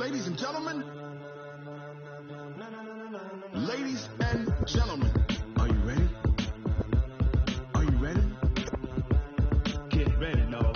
Ladies and gentlemen. Ladies and gentlemen. Are you ready? Are you ready? Get ready, no.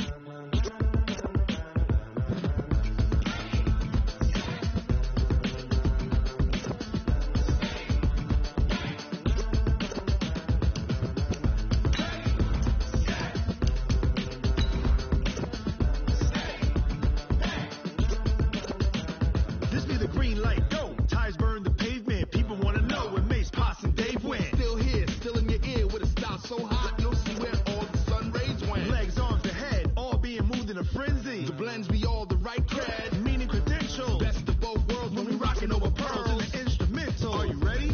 This be the green light, go. Tires burn the pavement. People want to know when Mace, Potts, and Dave went. Still here, still in your ear with a style so hot, you'll see where all the sun rays went. Legs, arms, the head, all being moved in a frenzy. The blends be all the right cred, meaning credentials. Best of both worlds when we rocking over pearls in the instrumental. Are you ready?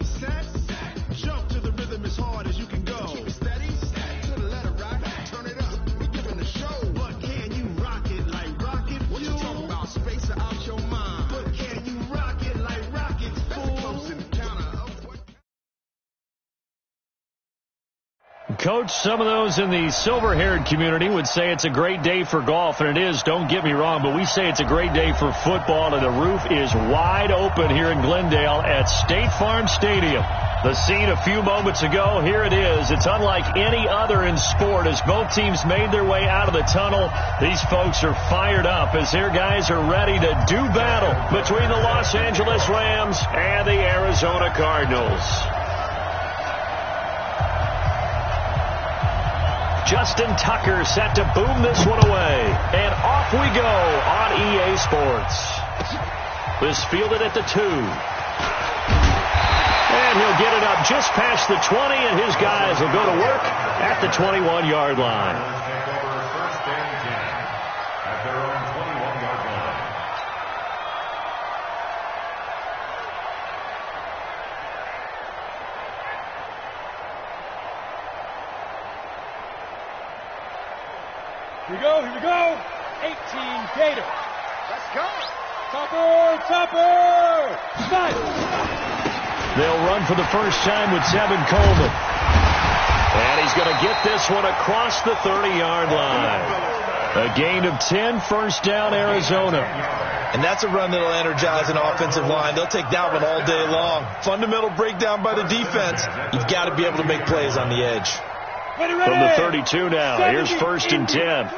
Set, jump to the rhythm as hard as you can go. Keep it steady, to the letter right, turn it up. We giving the show, but can you rock it like rocket? What you talking about? Space out your mind. But can you rock it like rockets? That's a close encounter of what. Coach, some of those in the silver-haired community would say it's a great day for golf, and it is, don't get me wrong, but we say it's a great day for football, and the roof is wide open here in Glendale at State Farm Stadium. The scene a few moments ago, here it is. It's unlike any other in sport as both teams made their way out of the tunnel. These folks are fired up as their guys are ready to do battle between the Los Angeles Rams and the Arizona Cardinals. Justin Tucker set to boom this one away. And off we go on EA Sports. This fielded at the 2. And he'll get it up just past the 20, and his guys will go to work at the 21-yard line. Here we go. 18 Gator. Let's go. Topper. Nice. They'll run for the first time with Tevin Coleman. And he's going to get this one across the 30-yard line. A gain of 10, first down, Arizona. And that's a run that'll energize an offensive line. They'll take that one all day long. Fundamental breakdown by the defense. You've got to be able to make plays on the edge. From the 32 now, here's first and 10.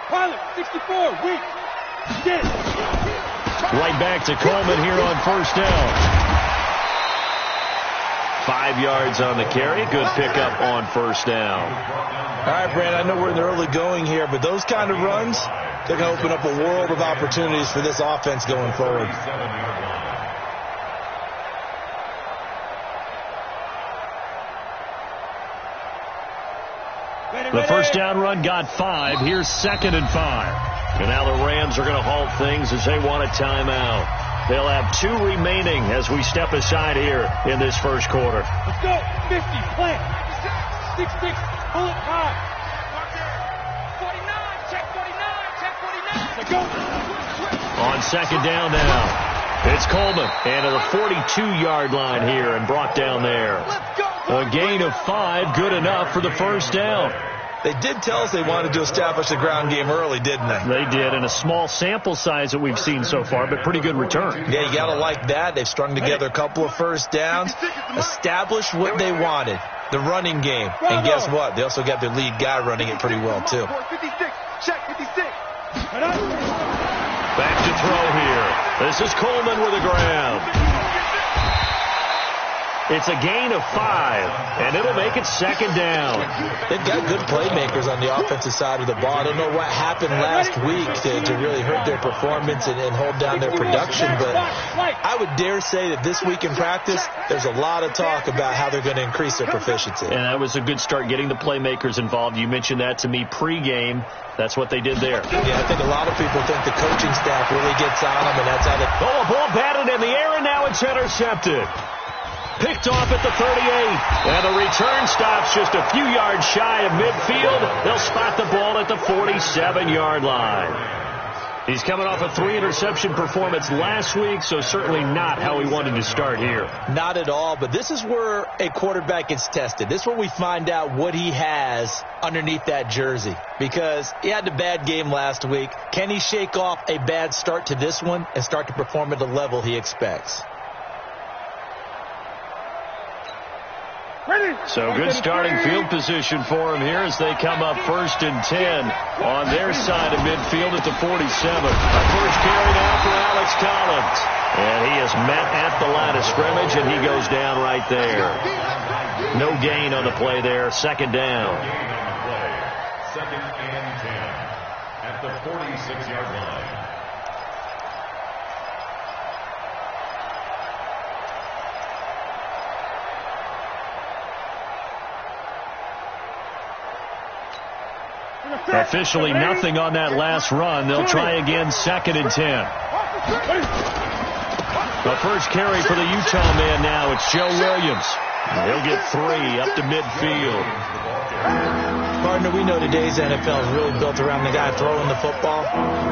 Pilot, 64, weak. Get it. Right back to Coleman here on first down. 5 yards on the carry. Good pickup on first down. All right, Brand, I know we're in the early going here, but those kind of runs, they're going to open up a world of opportunities for this offense going forward. The first down run got 5. Here's 2nd and 5. And now the Rams are going to halt things as they want a timeout. They'll have 2 remaining as we step aside here in this first quarter. Let's go. 50, plant. 6, pull it high. 49, check 49, check 49. Let's go. On second down now, it's Coleman. And to the 42-yard line here and brought down there. A gain of 5, good enough for the first down. They did tell us they wanted to establish the ground game early, didn't they? They did, in a small sample size that we've seen so far, but pretty good return. Yeah, you got to like that. They've strung together a couple of first downs, established what they wanted, the running game. And guess what? They also got their lead guy running it pretty well, too. Back to throw here. This is Coleman with a grab. It's a gain of 5, and it'll make it second down. They've got good playmakers on the offensive side of the ball. I don't know what happened last week to really hurt their performance and hold down their production, but I would dare say that this week in practice, there's a lot of talk about how they're going to increase their proficiency. And that was a good start, getting the playmakers involved. You mentioned that to me pregame. That's what they did there. Yeah, I think a lot of people think the coaching staff really gets on them, and that's how they... Oh, a ball batted in the air, and now it's intercepted. Picked off at the 38. And the return stops just a few yards shy of midfield. They'll spot the ball at the 47-yard line. He's coming off a 3-interception performance last week, so certainly not how he wanted to start here. Not at all, but this is where a quarterback gets tested. This is where we find out what he has underneath that jersey, because he had a bad game last week. Can he shake off a bad start to this one and start to perform at the level he expects? So good starting field position for him here as they come up 1st and 10 on their side of midfield at the 47. A first carry now for Alex Collins. And he is met at the line of scrimmage, and he goes down right there. No gain on the play there. 2nd down. 2nd and 10 at the 46-yard line. Officially nothing on that last run. They'll try again 2nd and 10. The first carry for the Utah man now. It's Joe Williams. He'll get 3 up to midfield. Partner, we know today's NFL is really built around the guy throwing the football.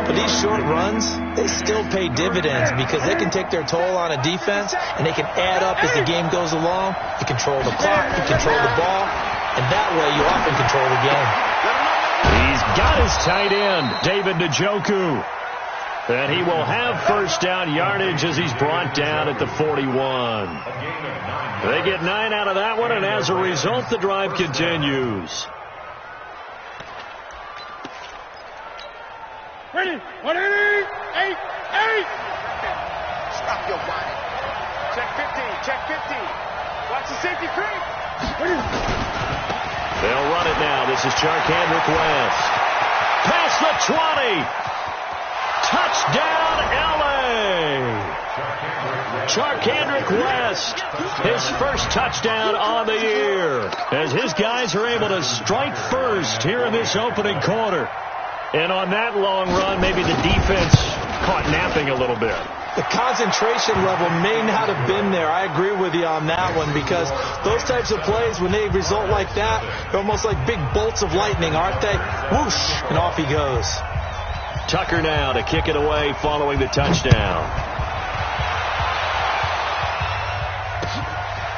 But these short runs, they still pay dividends because they can take their toll on a defense, and they can add up as the game goes along. You control the clock, you control the ball, and that way you often control the game. He's got his tight end, David Njoku. And he will have first down yardage as he's brought down at the 41. They get 9 out of that one, and as a result, the drive continues. Ready? 180, 8, 8. Stop your whining. Check 50, check 50. Watch the safety creep. They'll run it now. This is Charkandrick West. Past the 20. Touchdown, L.A. Charkandrick West, his first touchdown on the year, as his guys are able to strike first here in this opening quarter. And on that long run, maybe the defense caught napping a little bit. The concentration level may not have been there. I agree with you on that one, because those types of plays, when they result like that, they're almost like big bolts of lightning, aren't they? Whoosh, and off he goes. Tucker now to kick it away following the touchdown.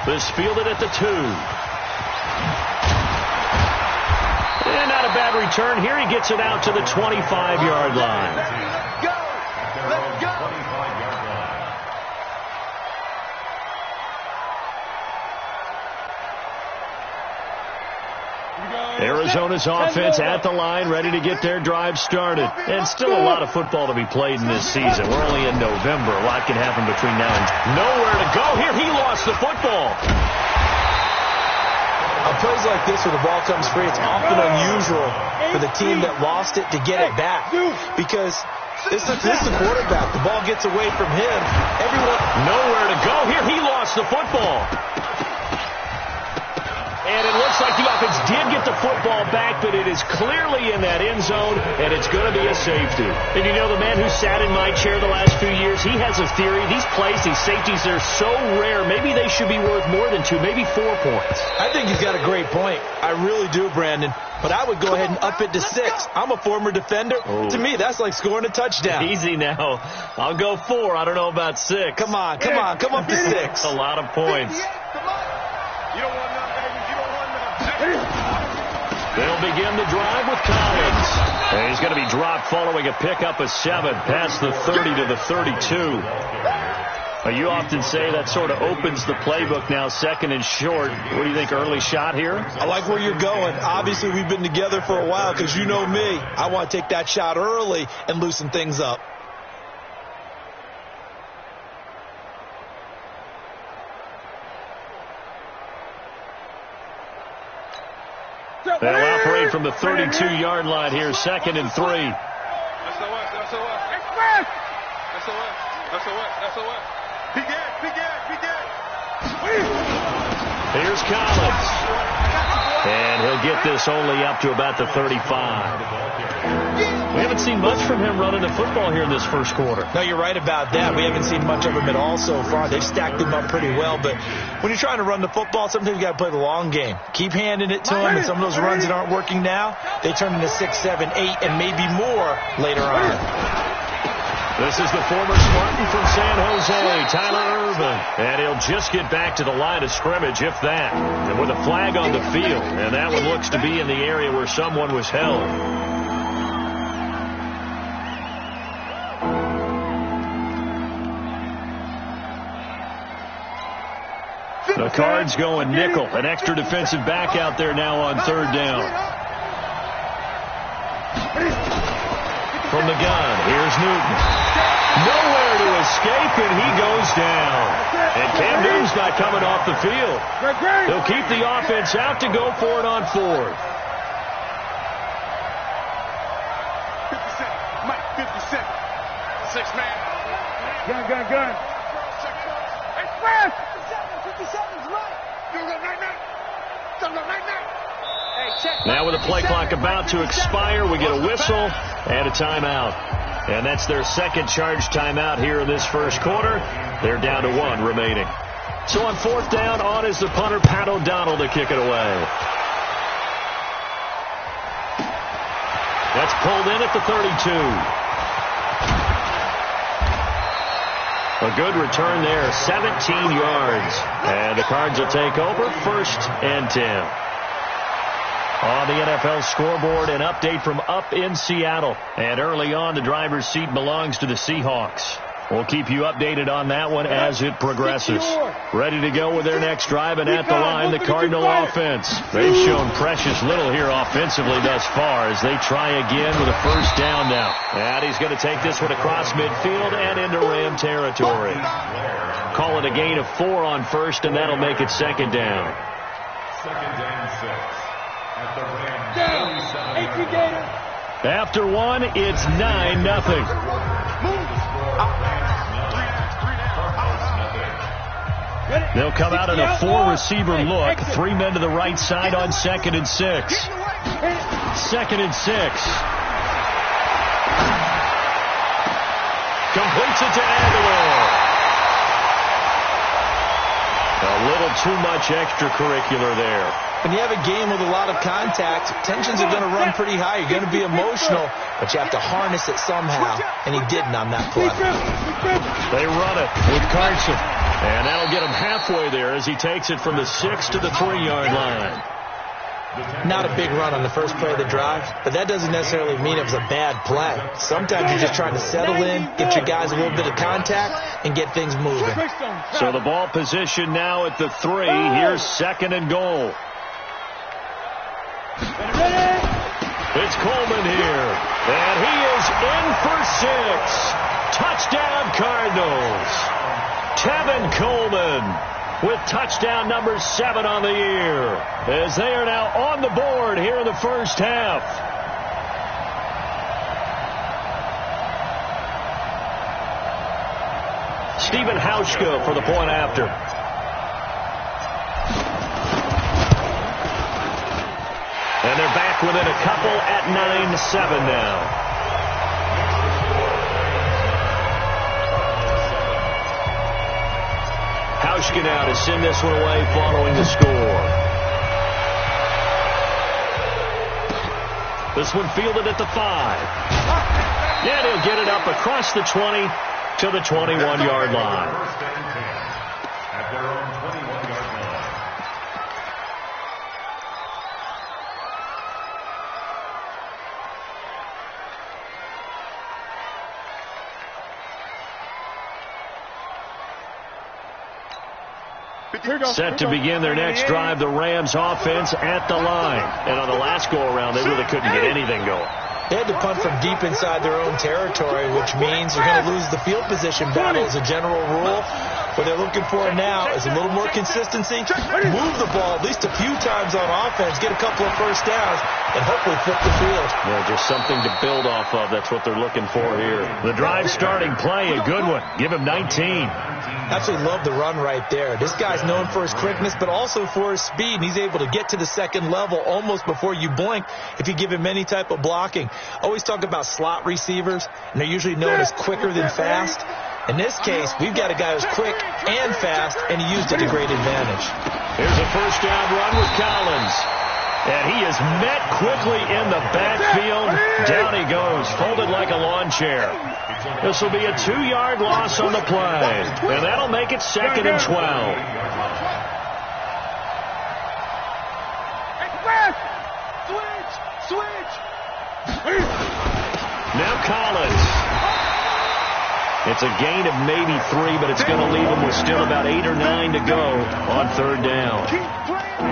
This fielded at the 2. And not a bad return here. He gets it out to the 25-yard line. Let's go. Let's go. Arizona's offense at the line, ready to get their drive started. And still a lot of football to be played in this season. We're only in November. A lot can happen between now and nowhere to go. Here, he lost the football. On plays like this where the ball comes free, it's often unusual for the team that lost it to get it back. Because this is the quarterback. The ball gets away from him. Everyone nowhere to go. Here, he lost the football. And it looks like the offense did get the football back, but it is clearly in that end zone, and it's going to be a safety. And you know, the man who sat in my chair the last few years, he has a theory. These plays, these safeties, they're so rare. Maybe they should be worth more than 2, maybe 4 points. I think he's got a great point. I really do, Brandon. But I would go ahead and up it to 6. I'm a former defender. Oh. To me, that's like scoring a touchdown. Easy now. I'll go 4. I don't know about 6. Come on. Come up to 6. A lot of points. Come on. You don't want none, baby. You don't want none. They'll begin the drive with Collins. And he's going to be dropped following a pickup of 7 past the 30 to the 32. You often say that sort of opens the playbook now, 2nd and short. What do you think, early shot here? I like where you're going. Obviously, we've been together for a while because you know me. I want to take that shot early and loosen things up. They'll operate from the 32-yard line here, 2nd and 3. Here's Collins. And he'll get this only up to about the 35. We haven't seen much from him running the football here in this first quarter. No, you're right about that. We haven't seen much of him at all so far. They've stacked him up pretty well. But when you're trying to run the football, sometimes you got to play the long game. Keep handing it to him. And some of those runs that aren't working now, they turn into 6, 7, 8, and maybe more later on. This is the former Spartan from San Jose, Tyler Irvin. And he'll just get back to the line of scrimmage, if that. And with a flag on the field. And that one looks to be in the area where someone was held. The Cards going nickel. An extra defensive back out there now on third down. From the gun, here's Newton. Nowhere to escape, and he goes down. And Cam Newton's not coming off the field. They'll keep the offense out to go for it on fourth. 57. Mike, 57. 6 man. Gun. Hey, Fred! 57's right. You go night-night. Don't go night-night. Hey, check. Now with the play clock about to expire, we get a whistle and a timeout. And that's their second charge timeout here in this first quarter. They're down to 1 remaining. So on fourth down, on is the punter, Pat O'Donnell, to kick it away. That's pulled in at the 32. A good return there, 17 yards. And the Cards will take over, 1st and 10. On the NFL scoreboard, an update from up in Seattle. And early on, the driver's seat belongs to the Seahawks. We'll keep you updated on that one as it progresses. Ready to go with their next drive, and at the line, the Cardinal offense. They've shown precious little here offensively thus far as they try again with a first down now. And he's going to take this one across midfield and into Ram territory. Call it a gain of 4 on first, and that'll make it second down. Second and 6. At the Rams. After 1, it's 9-0. They'll come out in a 4-receiver look. 3 men to the right side on 2nd and 6. 2nd and 6. Completes it to Aguilar. A little too much extracurricular there. When you have a game with a lot of contact, tensions are going to run pretty high. You're going to be emotional, but you have to harness it somehow, and he didn't on that play. They run it with Carson, and that'll get him halfway there as he takes it from the 6 to the 3-yard line. Not a big run on the first play of the drive, but that doesn't necessarily mean it was a bad play. Sometimes you're just trying to settle in, get your guys a little bit of contact, and get things moving. So the ball position now at the 3. Here's 2nd and goal. It's Coleman here, and he is in for 6. Touchdown Cardinals. Tevin Coleman with touchdown number 7 on the year, as they are now on the board here in the first half. Stephen Hauschka for the point after. And they're back within a couple at 9-7 now. Hauschka now to send this one away following the score. This one fielded at the 5. Yeah, he'll get it up across the 20 to the 21-yard line. First and 10 at their own 21-yard line. Set to begin their next drive, the Rams offense at the line. And on the last go-around, they really couldn't get anything going. They had to punt from deep inside their own territory, which means they're going to lose the field position battle as a general rule. What they're looking for now is a little more consistency, move the ball at least a few times on offense, get a couple of first downs, and hopefully flip the field. Yeah, just something to build off of. That's what they're looking for here. The drive starting play, a good one. Give him 19. Absolutely love the run right there. This guy's known for his quickness, but also for his speed. And he's able to get to the second level almost before you blink if you give him any type of blocking. Always talk about slot receivers, and they're usually known as quicker than fast. In this case, we've got a guy who's quick and fast, and he used it to great advantage. Here's a first down run with Collins. And he is met quickly in the backfield. Down he goes, folded like a lawn chair. This will be a 2-yard loss on the play. And that'll make it 2nd and 12. Switch! Now Collins. It's a gain of maybe 3, but it's going to leave him with still about 8 or 9 to go on 3rd down.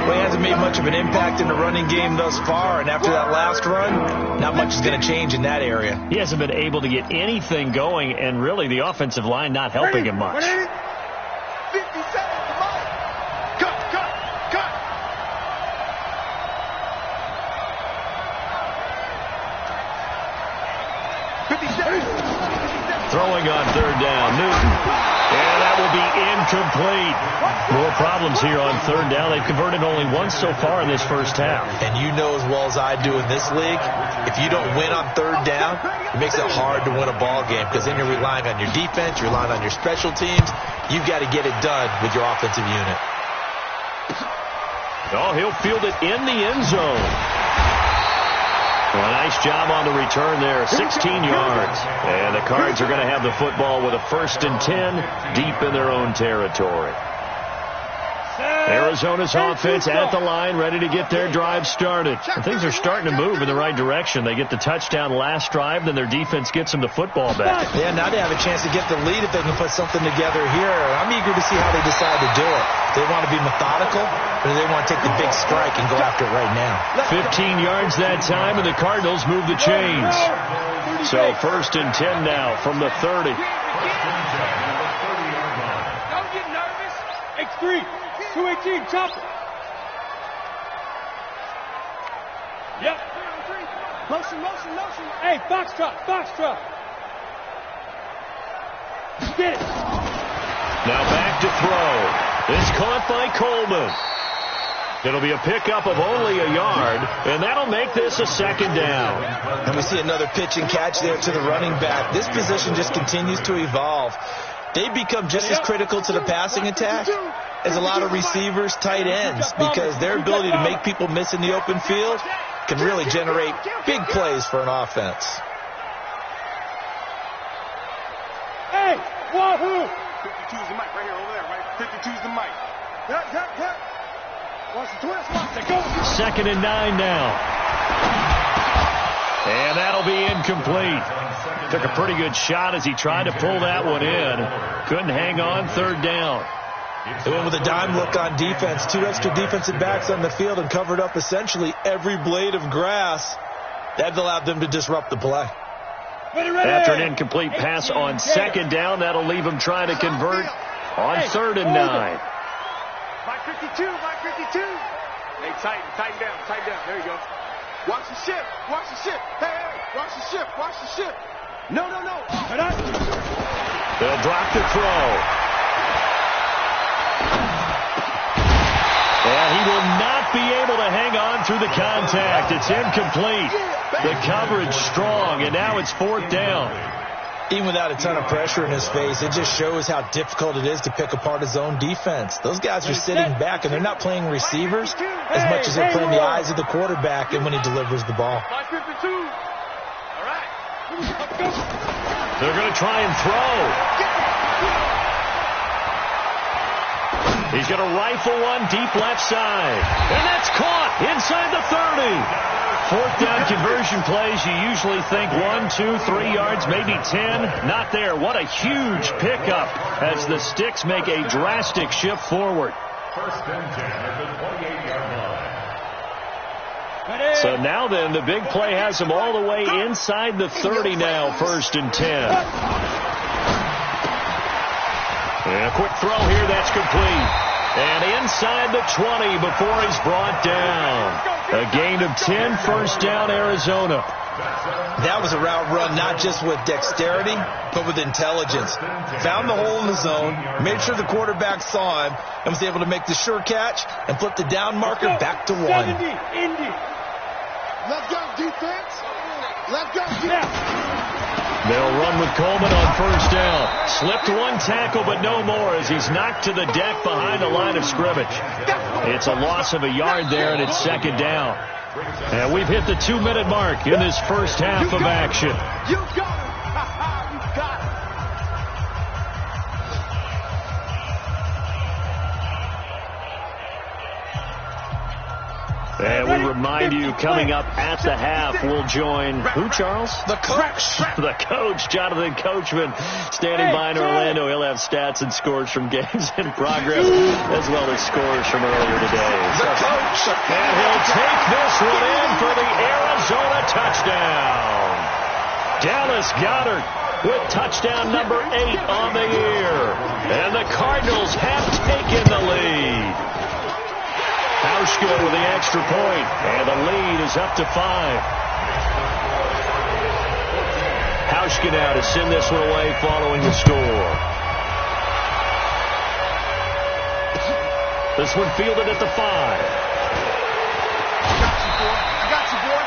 Well, he hasn't made much of an impact in the running game thus far, and after that last run, not much is going to change in that area. He hasn't been able to get anything going, and really the offensive line not helping him much. 50 seconds, come on. Cut. 50 seconds. Throwing on 3rd down, Newton. And that will be incomplete. More problems here on 3rd down. They've converted only once so far in this first half. And you know as well as I do in this league, if you don't win on 3rd down, it makes it hard to win a ball game because then you're relying on your defense, you're relying on your special teams. You've got to get it done with your offensive unit. Oh, he'll field it in the end zone. Well, a nice job on the return there, 16 yards. And the Cards are going to have the football with a 1st and 10 deep in their own territory. Arizona's offense at the line, ready to get their drive started. And things are starting to move in the right direction. They get the touchdown last drive, then their defense gets them the football back. Yeah, now they have a chance to get the lead if they can put something together here. I'm eager to see how they decide to do it. Do they want to be methodical, or do they want to take the big strike and go after it right now? 15 yards that time, and the Cardinals move the chains. So 1st and 10 now from the 30. Don't get nervous. X3. 218, chop it. Yep. Motion. Hey, box truck. Get it. Now back to throw. It's caught by Coleman. It'll be a pickup of only a yard, and that'll make this a 2nd down. And we see another pitch and catch there to the running back. This position just continues to evolve. They become just as critical to the passing attack as a lot of receivers, tight ends, because their ability to make people miss in the open field can really generate big plays for an offense. Hey, wahoo! 52's the mic right here, over there, right? 52's the mic. Cut. Watch the twist. Watch it. Go. 2nd and 9 now. And that'll be incomplete. Took a pretty good shot as he tried to pull that one in. Couldn't hang on 3rd down. They went with a dime look on defense. 2 extra defensive backs on the field and covered up essentially every blade of grass. That allowed them to disrupt the play. Ready. After an incomplete pass on 2nd down, that'll leave him trying to convert on 3rd and 9. Mike 52. Hey, tighten down. There you go. Watch the ship. Hey, watch the ship. No. They'll drop the throw. And he will not be able to hang on through the contact. It's incomplete. The coverage strong, and now it's 4th down. Even without a ton of pressure in his face, it just shows how difficult it is to pick apart his own defense. Those guys are sitting back, and they're not playing receivers as much as they're playing the eyes of the quarterback and when he delivers the ball. 52. All right. They're going to try and throw. He's going to rifle one deep left side. And that's caught inside the 30. 4th down conversion plays, you usually think 1, 2, 3 yards, maybe 10. Not there. What a huge pickup as the Sticks make a drastic shift forward. 1st and 10 at the 28-yard line. So now then, the big play has them all the way inside the 30 now, 1st and 10. And a quick throw here, that's complete. And inside the 20 before he's brought down. A gain of 10, 1st down, Arizona. That was a route run not just with dexterity, but with intelligence. Found the hole in the zone, made sure the quarterback saw him, and was able to make the sure catch and flip the down marker back to 1. 70, Indy. Let's go, defense. They'll run with Coleman on first down. Slipped one tackle, but no more as he's knocked to the deck behind the line of scrimmage. It's a loss of a yard there, and it's second down. And we've hit the 2-minute mark in this first half of action. You got it. You got it. And we remind you, coming up at the half, we'll join who, Charles? The coach. The coach, Jonathan Coachman, standing by in Orlando. He'll have stats and scores from games in progress, as well as scores from earlier today. The coach. And he'll take this one in for the Arizona touchdown. Dallas Goedert with touchdown number 8 on the year. And the Cardinals have taken the lead. Hauschka with the extra point, and the lead is up to 5. Hauschka now to send this one away following the score. This one fielded at the 5. I got you, boy.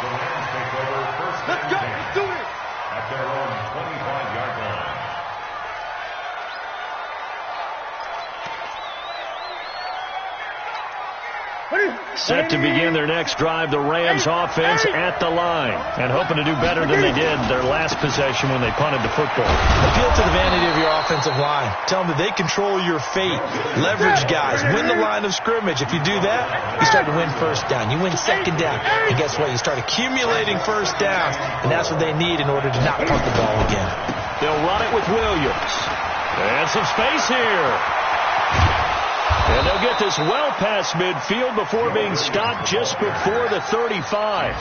The Rams take over first Let's go. and 10 Let's do this. at their own 25-yard line. Set to begin their next drive, the Rams offense at the line, and hoping to do better than they did their last possession when they punted the football. Appeal to the vanity of your offensive line. Tell them that they control your fate. Leverage guys. Win the line of scrimmage. If you do that, you start to win first down. You win second down. And guess what? You start accumulating first downs, and that's what they need in order to not punt the ball again. They'll run it with Williams. And some space here. And they'll get this well past midfield before being stopped just before the 35.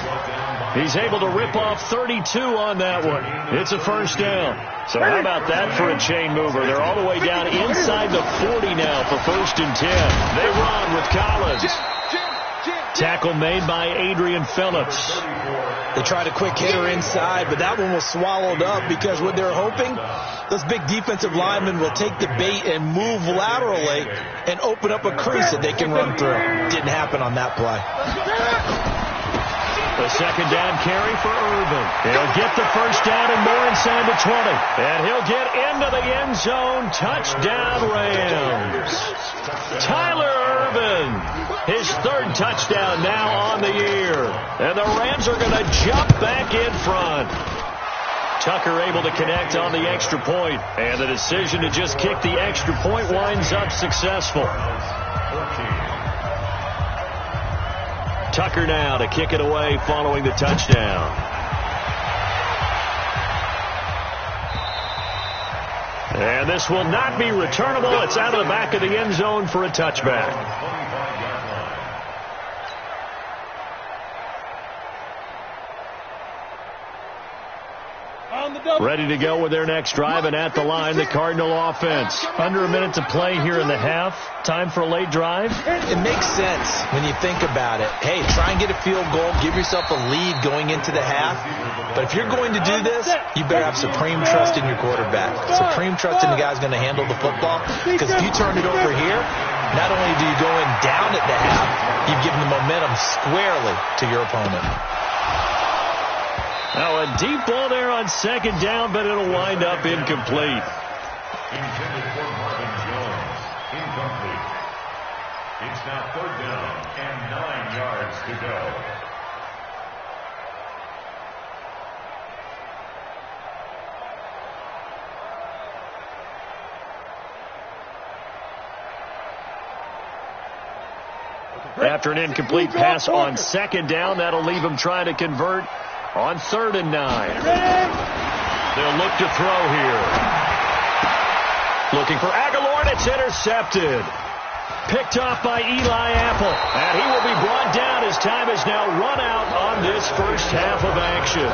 He's able to rip off 32 on that one. It's a first down. So how about that for a chain mover? They're all the way down inside the 40 now for first and 10. They run with Collins. Tackle made by Adrian Phillips. They tried a quick hitter inside, but that one was swallowed up because what they're hoping, those big defensive linemen will take the bait and move laterally and open up a crease that they can run through. Didn't happen on that play. The second down carry for Irvin. He'll get the first down and more inside the 20. And he'll get into the end zone. Touchdown Rams. Tyler Irvin, his third touchdown now on the year. And the Rams are going to jump back in front. Tucker able to connect on the extra point. And the decision to just kick the extra point winds up successful. Tucker now to kick it away following the touchdown. And this will not be returnable. It's out of the back of the end zone for a touchback. Ready to go with their next drive, and at the line, the Cardinal offense. Under a minute to play here in the half. Time for a late drive. It makes sense when you think about it. Hey, try and get a field goal. Give yourself a lead going into the half. But if you're going to do this, you better have supreme trust in your quarterback. Supreme trust in the guy's going to handle the football. Because if you turn it over here, not only do you go in down at the half, you've given the momentum squarely to your opponent. Now a deep ball there on second down, but it'll wind up incomplete. Intended for Marvin Jones. Incomplete. It's now third down and 9 yards to go. After an incomplete pass on second down, that'll leave him trying to convert on third and 9. They'll look to throw here. Looking for Aguilar, and it's intercepted. Picked off by Eli Apple. And he will be brought down as time is now run out on this first half of action.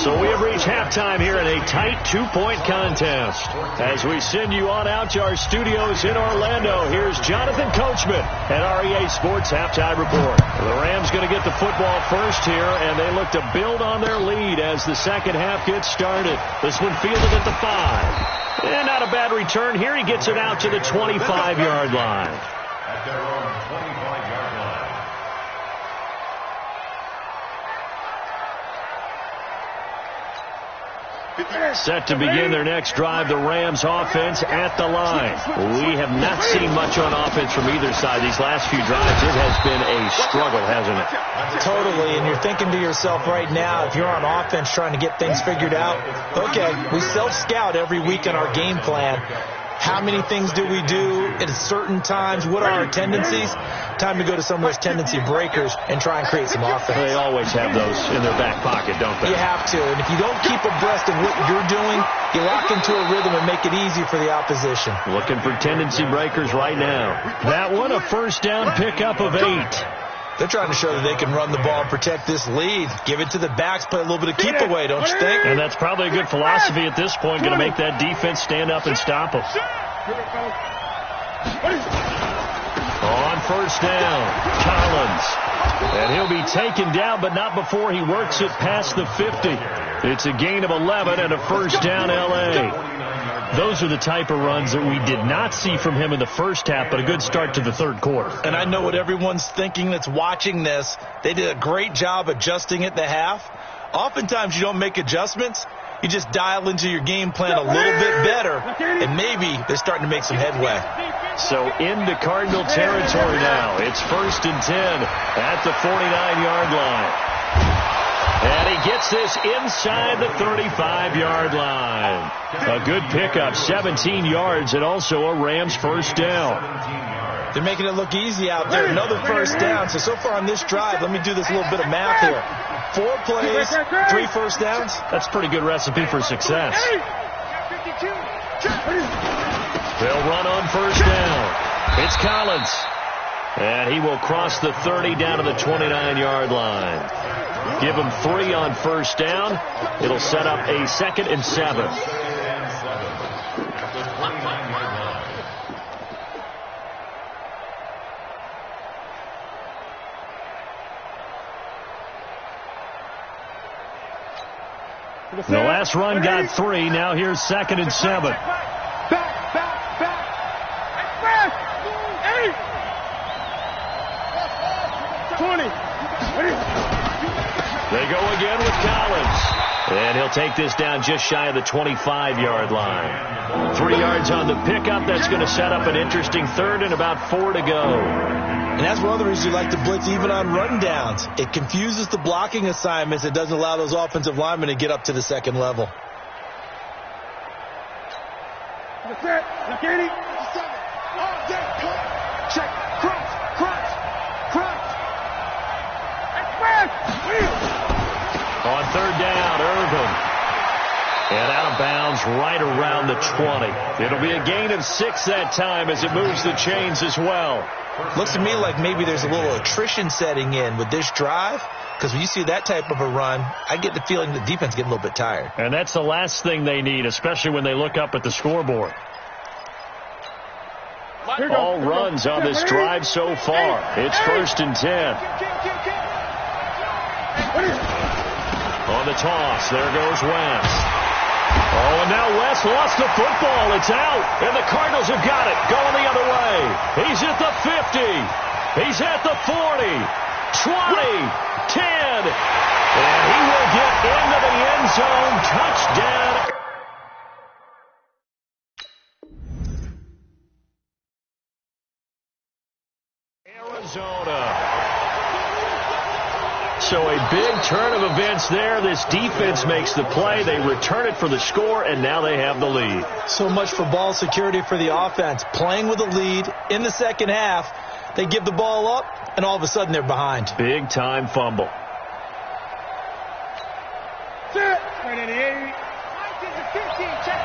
So we have reached halftime here in a tight 2-point contest. As we send you on out to our studios in Orlando, here's Jonathan Coachman at REA Sports Halftime Report. The Rams going to get the football first here, and they look to build on their lead as the second half gets started. This one fielded at the 5. And not a bad return here. He gets it out to the 25-yard line. At their own 25-yard line. Set to begin their next drive, the Rams offense at the line. We have not seen much on offense from either side these last few drives. It has been a struggle, hasn't it? Totally, and you're thinking to yourself right now, if you're on offense trying to get things figured out, okay, we self-scout every week in our game plan. How many things do we do at certain times? What are our tendencies? Time to go to some of those tendency breakers and try and create some offense. They always have those in their back pocket, don't they? You have to. And if you don't keep abreast of what you're doing, you lock into a rhythm and make it easy for the opposition. Looking for tendency breakers right now. That one, a first down pickup of 8. They're trying to show that they can run the ball and protect this lead. Give it to the backs, play a little bit of keep away, don't you think? And that's probably a good philosophy at this point, going to make that defense stand up and stop them. On first down, Collins. And he'll be taken down, but not before he works it past the 50. It's a gain of 11 and a first down, L.A. Those are the type of runs that we did not see from him in the first half, but a good start to the third quarter. And I know what everyone's thinking that's watching this. They did a great job adjusting at the half. Oftentimes you don't make adjustments. You just dial into your game plan a little bit better, and maybe they're starting to make some headway. So into Cardinal territory now. It's 1st and 10 at the 49-yard line. And he gets this inside the 35-yard line. A good pickup, 17 yards, and also a Rams first down. They're making it look easy out there. Another first down. So far on this drive, let me do this little bit of math here. 4 plays, 3 first downs. That's a pretty good recipe for success. They'll run on first down. It's Collins. And he will cross the 30 down to the 29-yard line. Give him 3 on first down. It'll set up a 2nd and 7. The last run got 3. Now here's 2nd and 7. They go again with Collins. And he'll take this down just shy of the 25-yard line. 3 yards on the pickup. That's going to set up an interesting 3rd and about 4 to go. And that's one of the reasons you like to blitz even on rundowns. It confuses the blocking assignments. It doesn't allow those offensive linemen to get up to the second level. On 3rd down, Irvin. And out of bounds right around the 20. It'll be a gain of 6 that time as it moves the chains as well. Looks to me like maybe there's a little attrition setting in with this drive, because when you see that type of a run, I get the feeling the defense getting a little bit tired. And that's the last thing they need, especially when they look up at the scoreboard. All runs on this drive so far. It's 1st and 10. On the toss, there goes West. Oh, and now West lost the football. It's out, and the Cardinals have got it. Going the other way. He's at the 50. He's at the 40, 20, 10. And he will get into the end zone. Touchdown. Arizona. So a big turn of events there. This defense makes the play. They return it for the score, and now they have the lead. So much for ball security for the offense. Playing with a lead in the second half. They give the ball up, and all of a sudden they're behind. Big time fumble. Check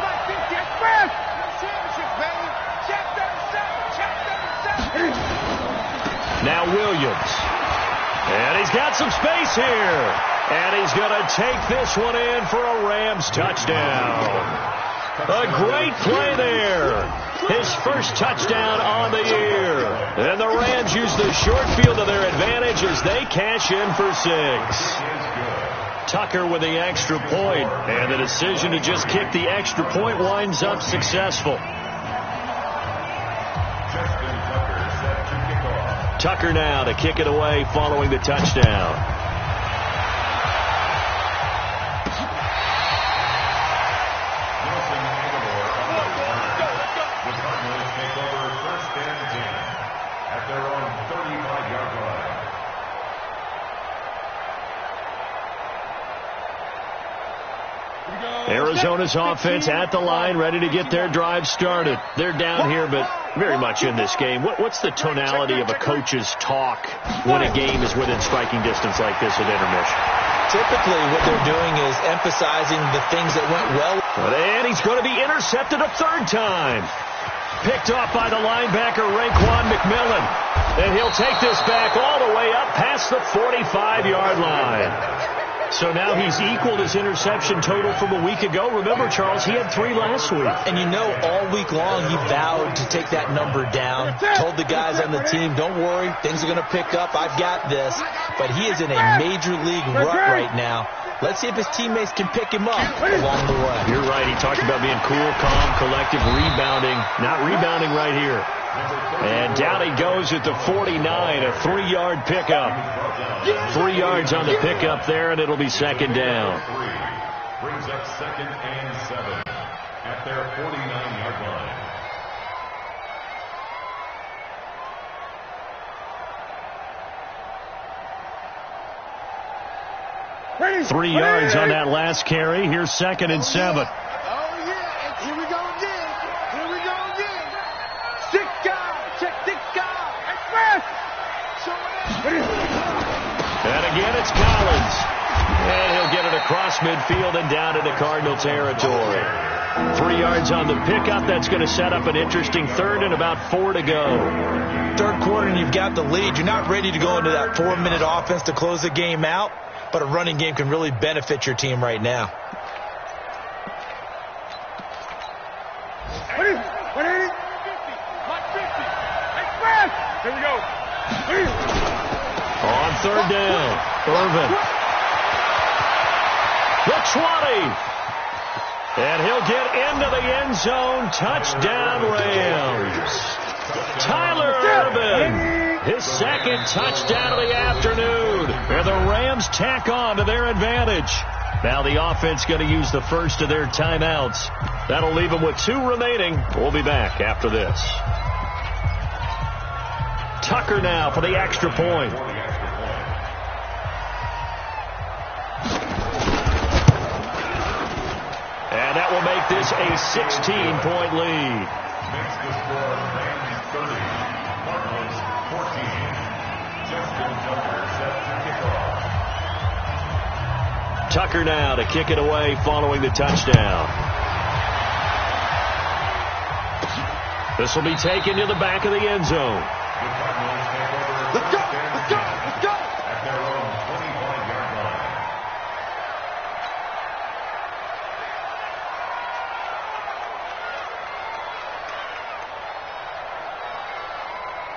my 50. Express. Now Williams. And he's got some space here. And he's going to take this one in for a Rams touchdown. A great play there. His first touchdown on the year. And the Rams use the short field to their advantage as they cash in for 6. Tucker with the extra point. And the decision to just kick the extra point winds up successful. Tucker now to kick it away following the touchdown. Arizona's offense at the line, ready to get their drive started. They're down here, but very much in this game. What's the tonality of a coach's talk when a game is within striking distance like this at intermission? Typically, what they're doing is emphasizing the things that went well. And he's going to be intercepted a third time. Picked off by the linebacker, Raekwon McMillan. And he'll take this back all the way up past the 45-yard line. So now he's equaled his interception total from a week ago. Remember, Charles, he had 3 last week. And you know, all week long he vowed to take that number down. Told the guys on the team, don't worry, things are going to pick up. I've got this. But he is in a major league rut right now. Let's see if his teammates can pick him up along the way. You're right. He talked about being cool, calm, collective, rebounding. Not rebounding right here. And down he goes at the 49, a 3-yard pickup. 3 yards on the pickup there, and it'll be second down. Brings up 2nd and 7 at their 49-yard line. Ready. 3 yards on that last carry. Here's 2nd and 7. Oh, yeah. Here we go again. Here we go again. 6 guys. Check 6 guys. Express. And again, it's Collins. And he'll get it across midfield and down into Cardinal territory. 3 yards on the pickup. That's going to set up an interesting third and about 4 to go. Third quarter and you've got the lead. You're not ready to go into that 4-minute offense to close the game out. But a running game can really benefit your team right now. Ready. 180. Mark 50. Express. Here we go. On third down, Irvin. The 20. And he'll get into the end zone. Touchdown, Rams. Tyler Irvin. His 2nd touchdown of the afternoon. And the Rams tack on to their advantage. Now the offense going to use the first of their timeouts. That'll leave them with 2 remaining. We'll be back after this. Tucker now for the extra point. And that will make this a 16-point lead. Makes the score Rams 30, Cardinals 14. Justin Tucker set to kick off. Tucker now to kick it away following the touchdown. This will be taken to the back of the end zone. The Cardinals take over. Let's go. Let's go. Let's go. At their own 25-yard line.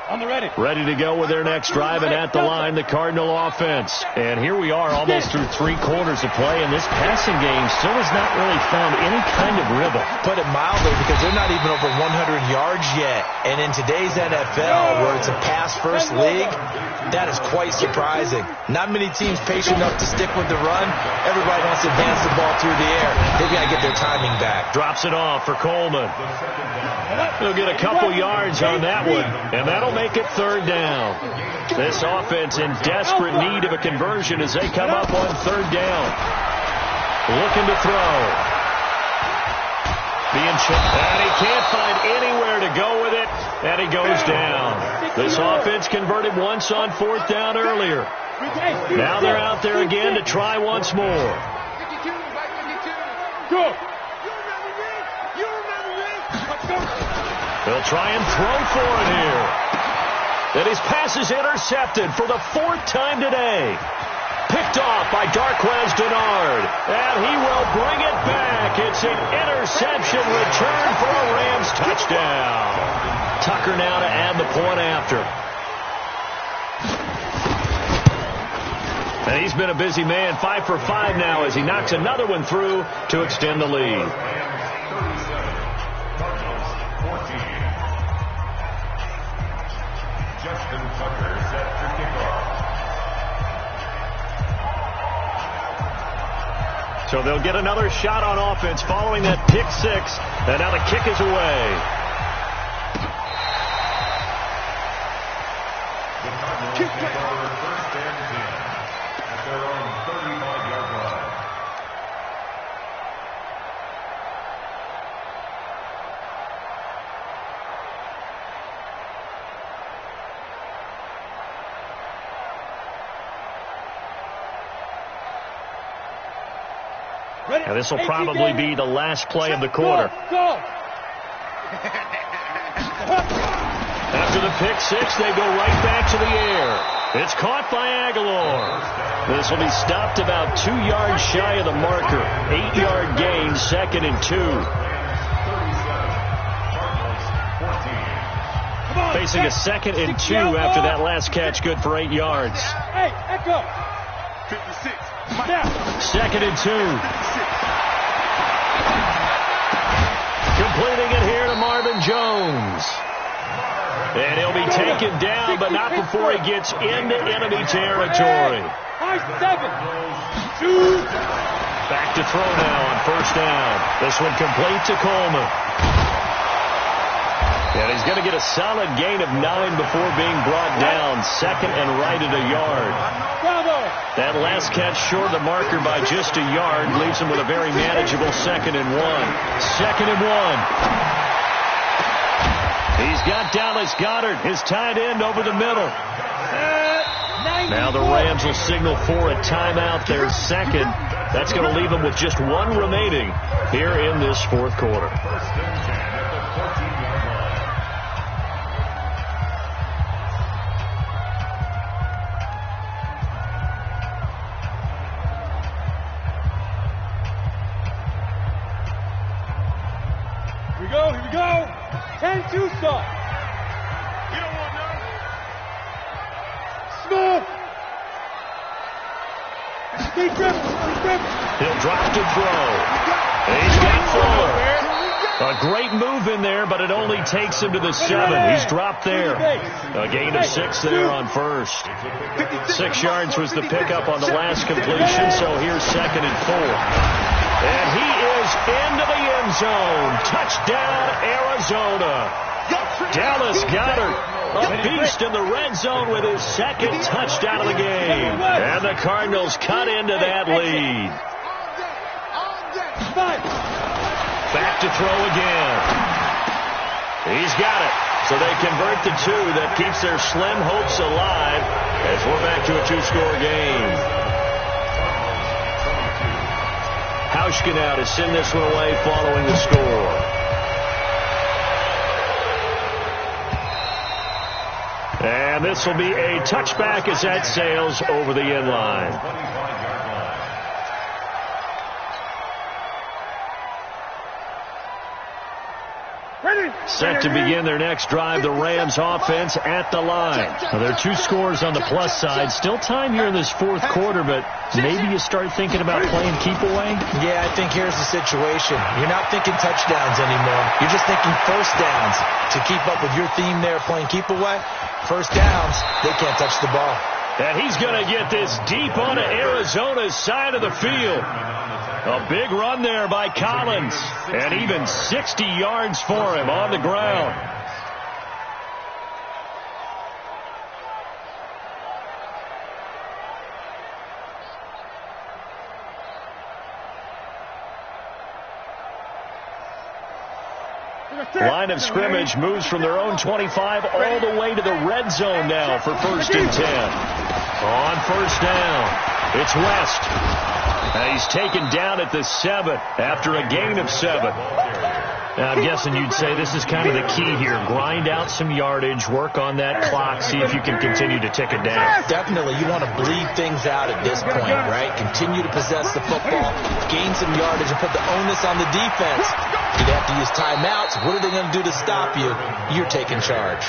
On the ready. Ready to go with their next drive, and at the line, the Cardinal offense. And here we are almost through 3 quarters of play, and this passing game still has not really found any kind of rhythm. Put it mildly, because they're not even over 100 yards yet. And in today's NFL, where it's a pass-first league, that is quite surprising. Not many teams patient enough to stick with the run. Everybody wants to advance the ball through the air. They've got to get their timing back. Drops it off for Coleman. He'll get a couple yards on that one, and that'll make it third down. This offense in desperate need of a conversion as they come up on third down. Looking to throw. And he can't find anywhere to go with it, and he goes down. This offense converted once on 4th down earlier. Now they're out there again to try once more. Go. They'll try and throw for it here. And his pass is intercepted for the 4th time today. Picked off by Darquez Dennard. And he will bring it back. It's an interception return for a Rams touchdown. Tucker now to add the point after. And he's been a busy man, 5 for 5 now as he knocks another one through to extend the lead. Justin Tucker set to kick off. So they'll get another shot on offense following that pick 6. And now the kick is away. The Cardinals take over 1st and 10 at their own 35-yard line. And this will probably be the last play of the quarter. Go. After the pick six, they go right back to the air. It's caught by Aguilar. This will be stopped about 2 yards shy of the marker. 8-yard gain, 2nd and 2. Facing a 2nd and 2 after that last catch, good for 8 yards. Hey, echo. 56. 2nd and 2. Completing it here to Marvin Jones. And he'll be taken down, but not before he gets into enemy territory. High 7. 2. Back to throw now on 1st down. This one complete to Coleman. And he's going to get a solid gain of 9 before being brought down. 2nd and right at a yard. That last catch short of the marker by just a yard leaves him with a very manageable 2nd and 1. 2nd and 1. He's got Dallas Goedert, his tight end, over the middle. Now the Rams will signal for a timeout, their 2nd. That's going to leave them with just 1 remaining here in this 4th quarter. Here we go. 10-2 stop. You don't want none. Smooth. Stay dribble. He'll drop to throw. He's got Fuller. A great move in there, but it only takes him to the 7. He's dropped there. A gain of 6 there on 1st. 6 yards was the pickup on the last completion, so here's 2nd and 4. And he is into the end zone. Touchdown, Arizona. Dallas Goedert, a beast in the red zone with his 2nd touchdown of the game. And the Cardinals cut into that lead. Back to throw again. He's got it. So they convert the 2. That keeps their slim hopes alive as we're back to a 2-score game. Hauschka now to send this one away following the score. And this will be a touchback as that sails over the end line. Set to begin their next drive, the Rams offense at the line. Now, there are 2 scores on the plus side. Still time here in this 4th quarter, but maybe you start thinking about playing keep away? Yeah, I think here's the situation. You're not thinking touchdowns anymore. You're just thinking 1st downs. To keep up with your theme there, playing keep away, 1st downs, they can't touch the ball. And he's going to get this deep onto Arizona's side of the field. A big run there by Collins. And even 60 yards for him on the ground. Line of scrimmage moves from their own 25 all the way to the red zone now for 1st and 10. On 1st down, it's West. And he's taken down at the 7 after a gain of 7. Now, I'm guessing you'd say this is kind of the key here. Grind out some yardage, work on that clock, see if you can continue to tick it down. Definitely. You want to bleed things out at this point, right? Continue to possess the football, gain some yardage, and put the onus on the defense. Do they have to use timeouts? What are they going to do to stop you? You're taking charge.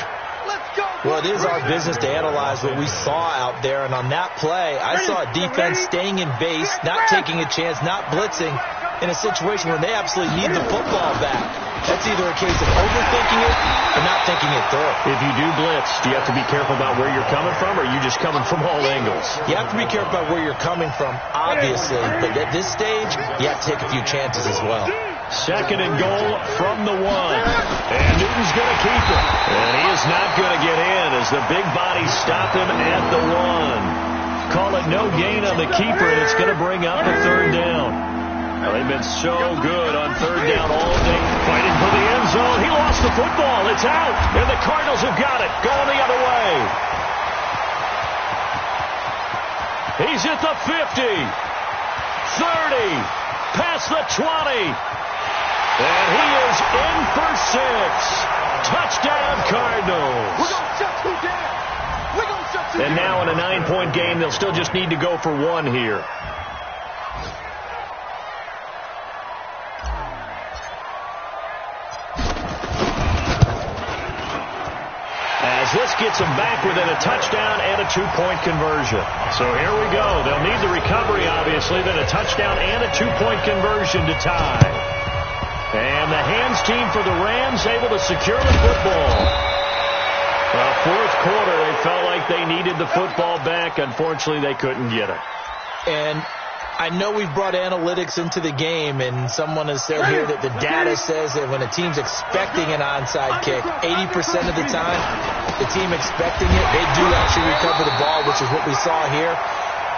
Well, it is our business to analyze what we saw out there, and on that play, I saw a defense staying in base, not taking a chance, not blitzing, in a situation where they absolutely need the football back. That's either a case of overthinking it or not thinking it through. If you do blitz, do you have to be careful about where you're coming from, or are you just coming from all angles? You have to be careful about where you're coming from, obviously, but at this stage, you have to take a few chances as well. 2nd and goal from the 1. And Newton's going to keep it. And he is not going to get in as the big bodies stop him at the 1. Call it no gain on the keeper, and it's going to bring up a 3rd down. Well, they've been so good on 3rd down all day, fighting for the end zone. He lost the football. It's out, and the Cardinals have got it, going the other way. He's at the 50, 30, past the 20. And he is in for 6. Touchdown, Cardinals. We're going to shut you down. We're going to shut you down. And now in a 9-point game, they'll still just need to go for 1 here. As this gets them back within a touchdown and a 2-point conversion. So here we go. They'll need the recovery, obviously, then a touchdown and a 2-point conversion to tie. And the hands team for the Rams able to secure the football. Well, fourth quarter, they felt like they needed the football back. Unfortunately, they couldn't get it. And I know we've brought analytics into the game, and someone has said here that the data says that when a team's expecting an onside kick, 80% of the time, the team expecting it, they do actually recover the ball, which is what we saw here.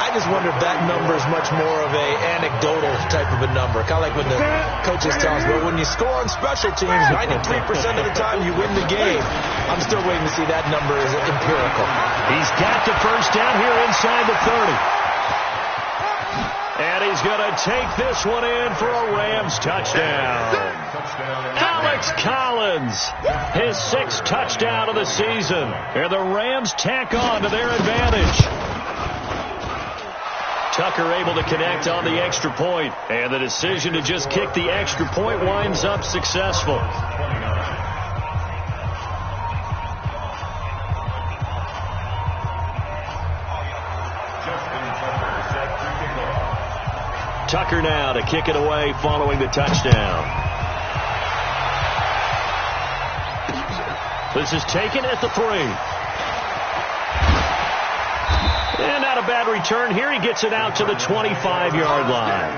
I just wonder if that number is much more of a anecdotal type of a number. Kind of like when the coaches tell us, well, when you score on special teams, 93% of the time you win the game. I'm still waiting to see that number is empirical. He's got the first down here inside the 30. And he's going to take this one in for a Rams touchdown. Alex Collins, his 6th touchdown of the season. And the Rams tack on to their advantage. Tucker able to connect on the extra point, and the decision to just kick the extra point winds up successful. Tucker now to kick it away following the touchdown. This is taken at the 3. And not a bad return here. He gets it out to the 25-yard line.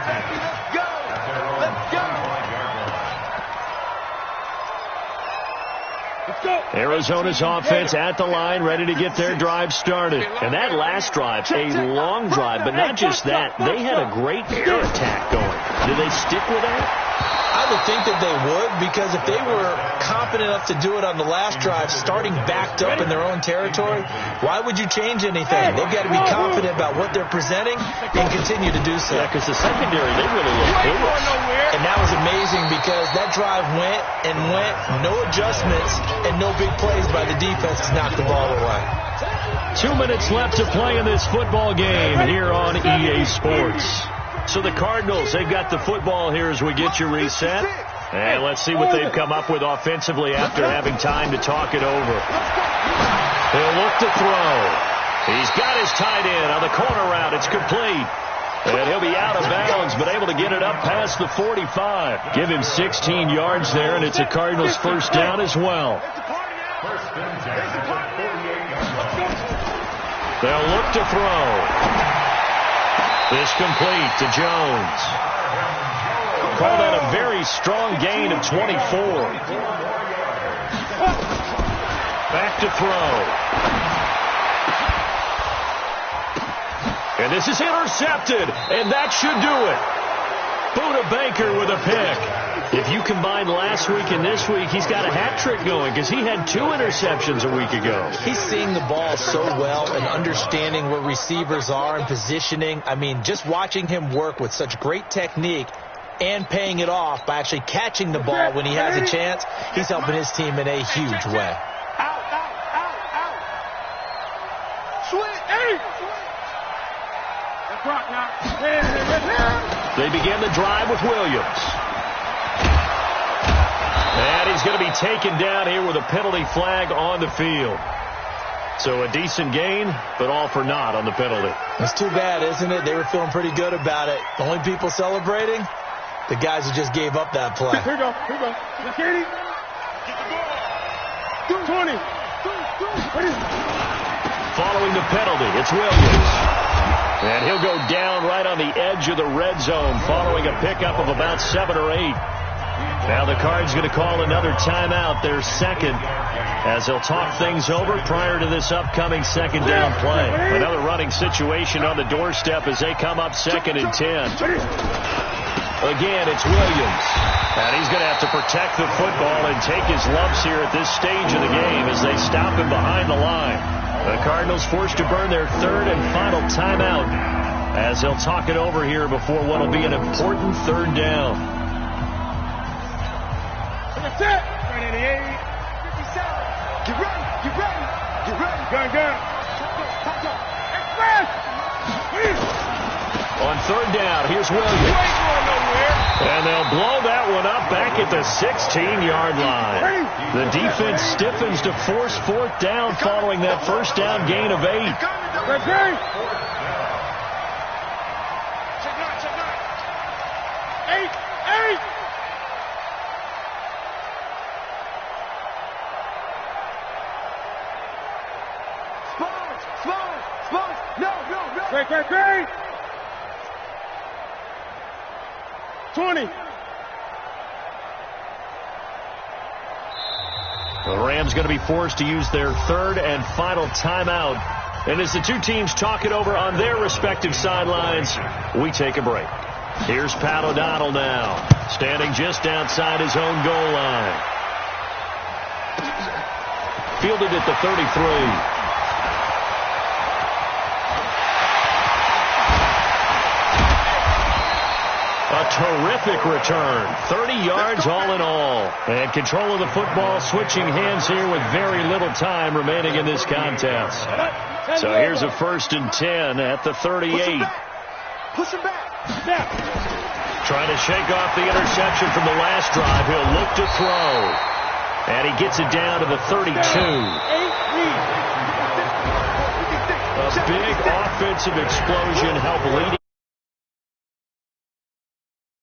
Let's go. Arizona's offense at the line, ready to get their drive started. And that last drive, a long drive, but not just that. They had a great air attack going. Did they stick with that? I would think that they would, because if they were confident enough to do it on the last drive, starting backed up in their own territory, why would you change anything? They've got to be confident about what they're presenting and continue to do so. Yeah, because the secondary, they really look porous. And that was amazing because that drive went and went, no adjustments and no big plays by the defense to knock the ball away. 2 minutes left to play in this football game here on EA Sports. So the Cardinals, they've got the football here as we get you reset. And let's see what they've come up with offensively after having time to talk it over. He'll look to throw. He's got his tight end on the corner route. It's complete. And he'll be out of bounds, but able to get it up past the 45. Give him 16 yards there, and it's a Cardinals first down as well. They'll look to throw. This complete to Jones. Call that a very strong gain of 24. Back to throw. And this is intercepted, and that should do it. Buda Baker with a pick. If you combine last week and this week, he's got a hat trick going because he had 2 interceptions a week ago. He's seeing the ball so well and understanding where receivers are and positioning. I mean, just watching him work with such great technique and paying it off by actually catching the ball when he has a chance, he's helping his team in a huge way. Out. Swing. Hey. That's rock now. They begin the drive with Williams. And he's going to be taken down here with a penalty flag on the field. So a decent gain, but all for naught on the penalty. It's too bad, isn't it? They were feeling pretty good about it. The only people celebrating, the guys who just gave up that play. Here we go. Kenny. 20. Following the penalty, it's Williams. And he'll go down right on the edge of the red zone following a pickup of about 7 or 8. Now the Cards going to call another timeout, their second, as they'll talk things over prior to this upcoming second down play. Another running situation on the doorstep as they come up 2nd and 10. Again, it's Williams. And he's going to have to protect the football and take his lumps here at this stage of the game as they stop him behind the line. The Cardinals forced to burn their 3rd and final timeout as they'll talk it over here before what will be an important third down. That's it. 88. 57. Get ready. Get ready. Get ready. Gun. Express. On third down, here's Williams. And they'll blow that one up back at the 16-yard line. The defense stiffens to force fourth down following that first down gain of 8. Check 9. 8. Spot. No. Great. 20. The Rams going to be forced to use their third and final timeout. And as the two teams talk it over on their respective sidelines, we take a break. Here's Pat O'Donnell now, standing just outside his own goal line. Fielded at the 33. A terrific return. 30 yards all in all. And control of the football switching hands here with very little time remaining in this contest. So here's a 1st and 10 at the 38. Push him back. Trying to shake off the interception from the last drive. He'll look to throw. And he gets it down to the 32. A big offensive explosion helped lead.